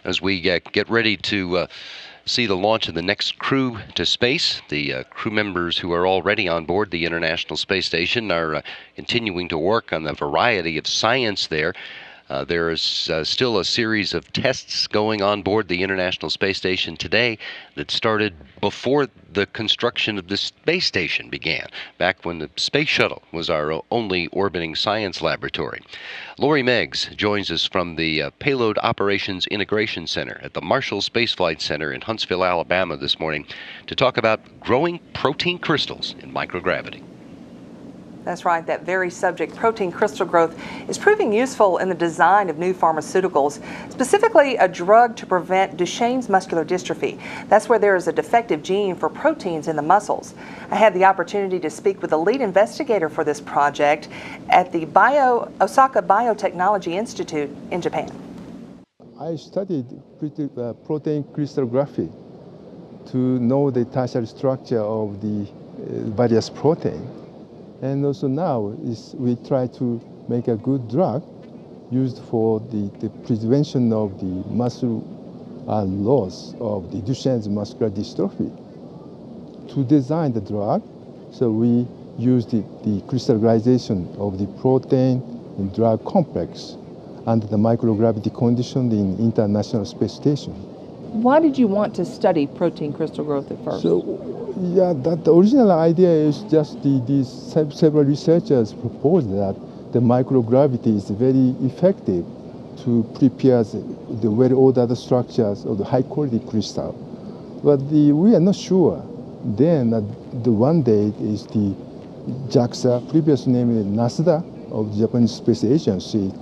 as we get ready to see the launch of the next crew to space. The crew members who are already on board the International Space Station are continuing to work on the variety of science there. There is still a series of tests going on board the International Space Station today that started before the construction of the space station began, back when the Space Shuttle was our only orbiting science laboratory. Lori Meggs joins us from the Payload Operations Integration Center at the Marshall Space Flight Center in Huntsville, Alabama this morning to talk about growing protein crystals in microgravity. That's right. That very subject, protein crystal growth, is proving useful in the design of new pharmaceuticals, specifically a drug to prevent Duchenne's muscular dystrophy. That's where there is a defective gene for proteins in the muscles. I had the opportunity to speak with the lead investigator for this project at the Osaka Biotechnology Institute in Japan. I studied protein crystallography to know the tertiary structure of the various proteins. And also now we try to make a good drug used for the prevention of the muscle loss of the Duchenne's muscular dystrophy. To design the drug, so we use the crystallization of the protein in drug complex under the microgravity condition in International Space Station. Why did you want to study protein crystal growth at first? Yeah, the original idea is just several researchers proposed that the microgravity is very effective to prepare the very ordered structures of the high quality crystal. But we are not sure. Then the one day is the JAXA, previously named NASDA of the Japanese Space Agency,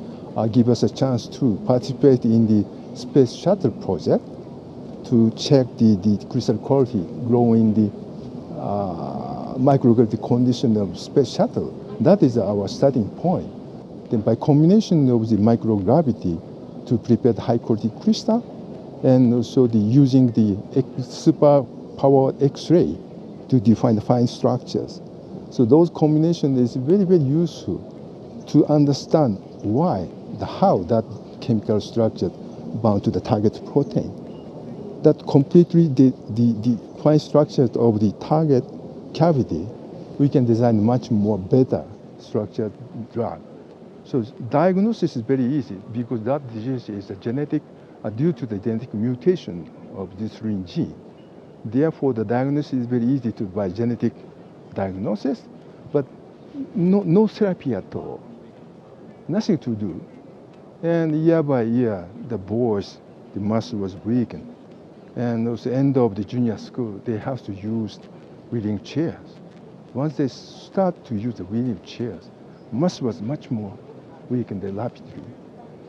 give us a chance to participate in the Space Shuttle project to check the crystal quality growing the microgravity condition of Space Shuttle. That is our starting point. Then by combination of the microgravity to prepare the high quality crystal and also using the super powered X-ray to define the fine structures. So those combination is very, very useful to understand how that chemical structure bound to the target protein. That completely the fine structure of the target cavity, we can design much more better structured drug. So diagnosis is very easy because that disease is a genetic due to the genetic mutation of this gene. Therefore, the diagnosis is very easy by genetic diagnosis, but no therapy at all, nothing to do. And year by year, the muscle was weakened. And also end of the junior school, they have to use wheeling chairs. Once they start to use the wheeling chairs, muscle was much more weakened rapidly.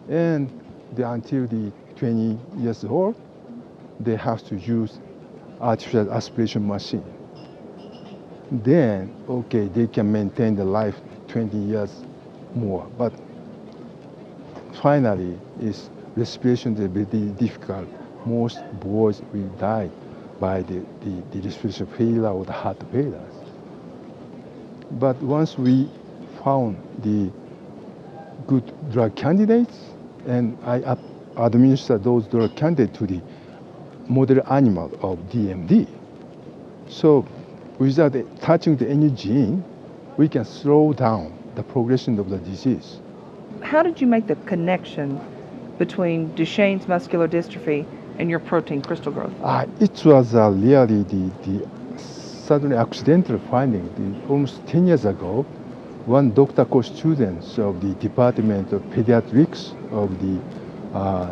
And until the 20 years old, they have to use artificial aspiration machine. Then, okay, they can maintain the life 20 years more. But finally, respiration is very difficult. Most boys will die by the respiration failure or the heart failures. But once we found the good drug candidates, and I administered those drug candidates to the model animal of DMD. So without touching any gene, we can slow down the progression of the disease. How did you make the connection between Duchenne's muscular dystrophy and your protein crystal growth? It was really the suddenly accidental finding. Almost 10 years ago, one Dr. co-student of the Department of Pediatrics of the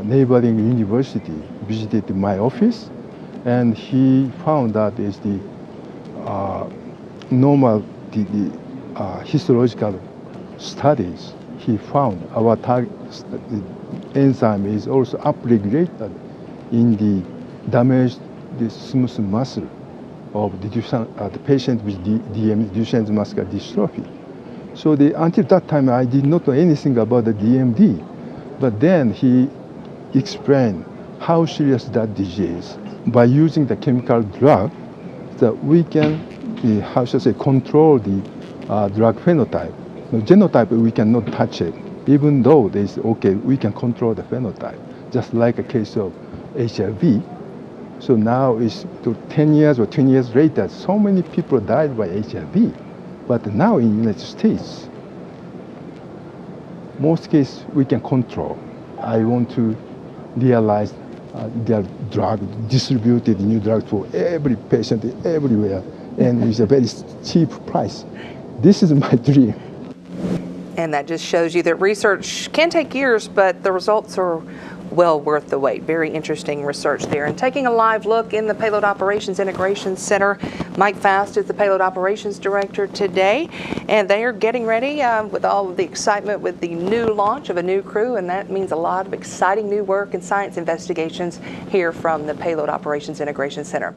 neighboring university visited my office, and he found that is the normal histological studies. He found our enzyme is also upregulated in the damaged smooth muscle of the patient with Duchenne's muscular dystrophy. So until that time, I did not know anything about the DMD. But then he explained how serious that disease. By using the chemical drug, that we can, control the drug phenotype. The genotype, we cannot touch it. Even though we can control the phenotype, just like a case of HIV. So now it's to 10 years or 20 years later, so many people died by HIV. But now in the United States, most cases we can control. I want to realize their drug, distributed new drugs for every patient everywhere, and with a very cheap price. This is my dream. And that just shows you that research can take years, but the results are well worth the wait. Very interesting research there. And taking a live look in the Payload Operations Integration Center, Mike Faust is the Payload Operations Director today, and they are getting ready with all of the excitement with the new launch of a new crew, and that means a lot of exciting new work and science investigations here from the Payload Operations Integration Center.